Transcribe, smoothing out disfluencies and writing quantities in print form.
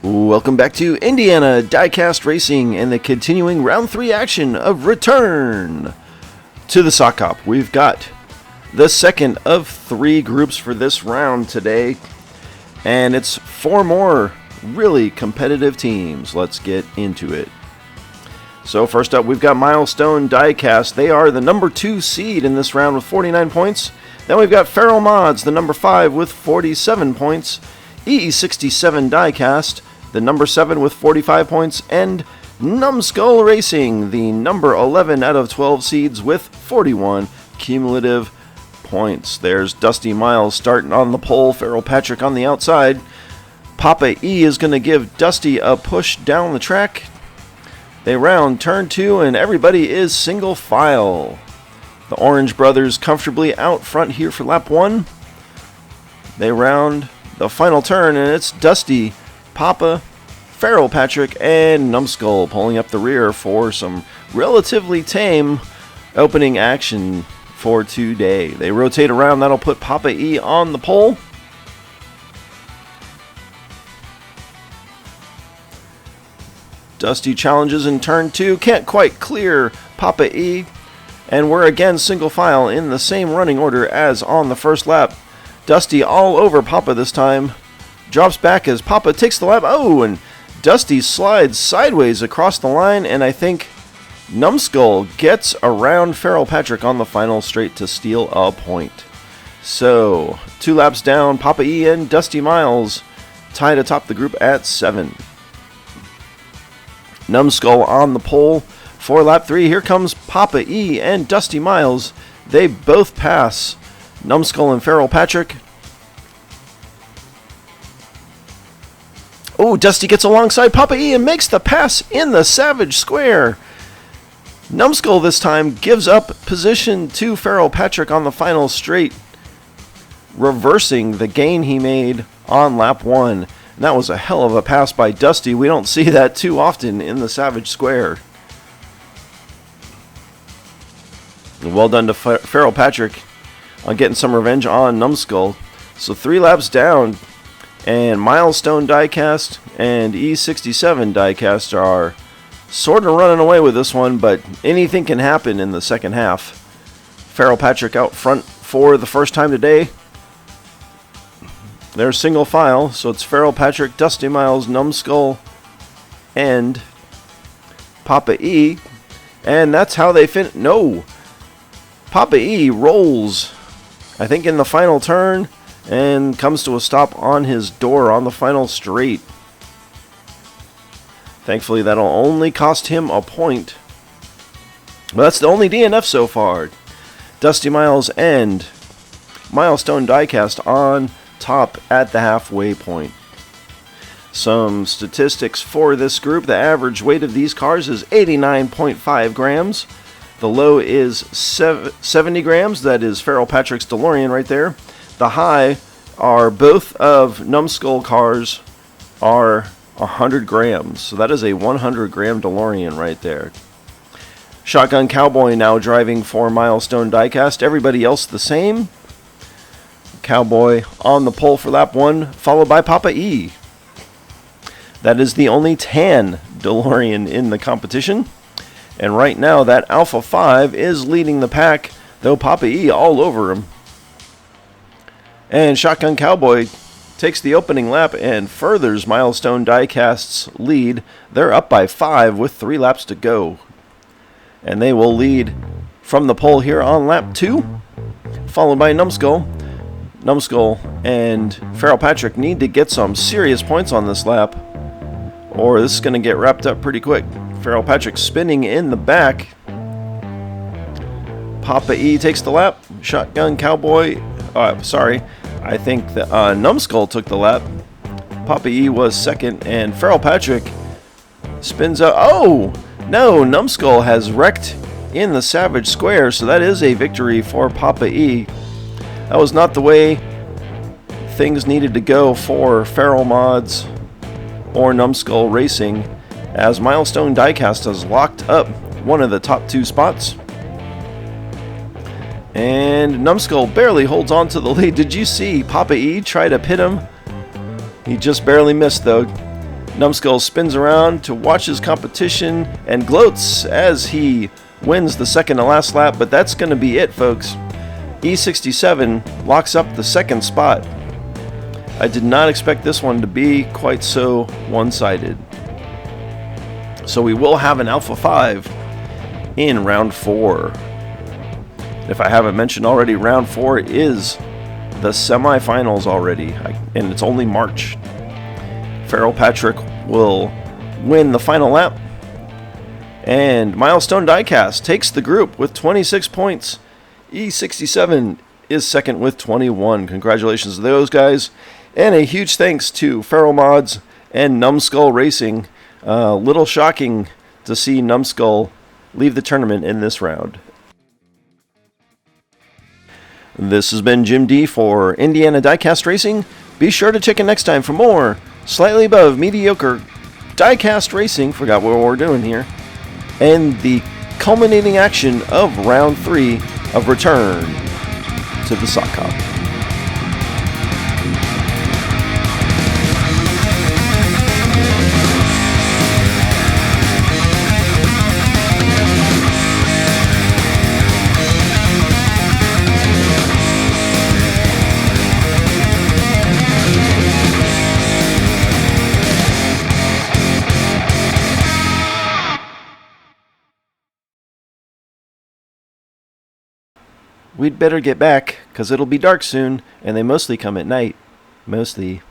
Welcome back to Indiana Diecast Racing and the continuing round 3 action of Return to the Sock Hop. We've got the second of 3 groups for this round today, and it's 4 more really competitive teams. Let's get into it. So first up, we've got Milestone Diecast. They are the number 2 seed in this round with 49 points. Then we've got Feral Mods, the number 5 with 47 points. EE67 Diecast, the number 7 with 45 points, and Numbskull Racing, the number 11 out of 12 seeds with 41 cumulative points. There's Dusty Miles starting on the pole, Feral Patrick on the outside. Papa E is going to give Dusty a push down the track. They round turn 2 and everybody is single file. The Orange Brothers comfortably out front here for lap 1. They round the final turn and it's Dusty, Papa, Feral Patrick, and Numbskull pulling up the rear for some relatively tame opening action for today. They rotate around. That'll put Papa E on the pole. Dusty challenges in turn 2. Can't quite clear Papa E. And we're again single file in the same running order as on the first lap. Dusty all over Papa this time. Drops back as Papa takes the lap. Oh, and Dusty slides sideways across the line, and I think Numbskull gets around Feral Patrick on the final straight to steal a point. So, 2 laps down, Papa E and Dusty Miles tied atop the group at 7. Numbskull on the pole for lap 3. Here comes Papa E and Dusty Miles. They both pass Numbskull and Feral Patrick. Oh, Dusty gets alongside Papa E and makes the pass in the Savage Square. Numbskull this time gives up position to Feral Patrick on the final straight, reversing the gain he made on lap 1. And that was a hell of a pass by Dusty. We don't see that too often in the Savage Square. Well done to Feral Patrick on getting some revenge on Numbskull. So 3 laps down, and Milestone Diecast and E67 Diecast are sort of running away with this one, but anything can happen in the second half. Feral Patrick out front for the first time today. They're single file, so it's Feral Patrick, Dusty Miles, Numbskull, and Papa E. And that's how they finish. No! Papa E rolls, I think, in the final turn and comes to a stop on his door on the final straight. Thankfully, that'll only cost him a point. But that's the only DNF so far. Dusty Miles and Milestone Diecast on top at the halfway point. Some statistics for this group. The average weight of these cars is 89.5 grams. The low is 70 grams. That is Feral Patrick's Delorean right there. The high are both of Numbskull cars are 100 grams. So that is a 100 gram Delorean right there. Shotgun Cowboy now driving for Milestone Diecast. Everybody else the same. Cowboy on the pole for lap 1, followed by Papa E. That is the only tan DeLorean in the competition. And right now that Alpha 5 is leading the pack, though Papa E all over him. And Shotgun Cowboy takes the opening lap and furthers Milestone Diecast's lead. They're up by 5 with 3 laps to go. And they will lead from the pole here on lap 2, followed by Numbskull. Numbskull and Feral Patrick need to get some serious points on this lap, or this is going to get wrapped up pretty quick. Feral Patrick spinning in the back. Papa E takes the lap. Shotgun Cowboy, I think that Numbskull took the lap. Papa E was second, and Feral Patrick spins out. Oh, no, Numbskull has wrecked in the Savage Square, so that is a victory for Papa E. That was not the way things needed to go for Feral Mods or Numbskull Racing, as Milestone Diecast has locked up one of the top 2 spots. And Numbskull barely holds on to the lead. Did you see Papa E try to pit him He just barely missed though. Numbskull spins around to watch his competition and gloats as he wins the second to last lap, but that's going to be it, folks. E67 locks up the second spot. I did not expect this one to be quite so one-sided. So we will have an Alpha 5 in round 4. If I haven't mentioned already, round 4 is the semifinals already, and it's only March. Farrell Patrick will win the final lap, and Milestone Diecast takes the group with 26 points. E67 is second with 21. Congratulations to those guys, and a huge thanks to Farrell Mods and Numbskull Racing. Little shocking to see Numbskull leave the tournament in this round. This has been Jim D for Indiana Diecast Racing. Be sure to check in next time for more slightly above mediocre diecast racing. Forgot what we're doing here. And the culminating action of round 3 of Return to the Sock Hop. We'd better get back, 'cause it'll be dark soon, and they mostly come at night. Mostly.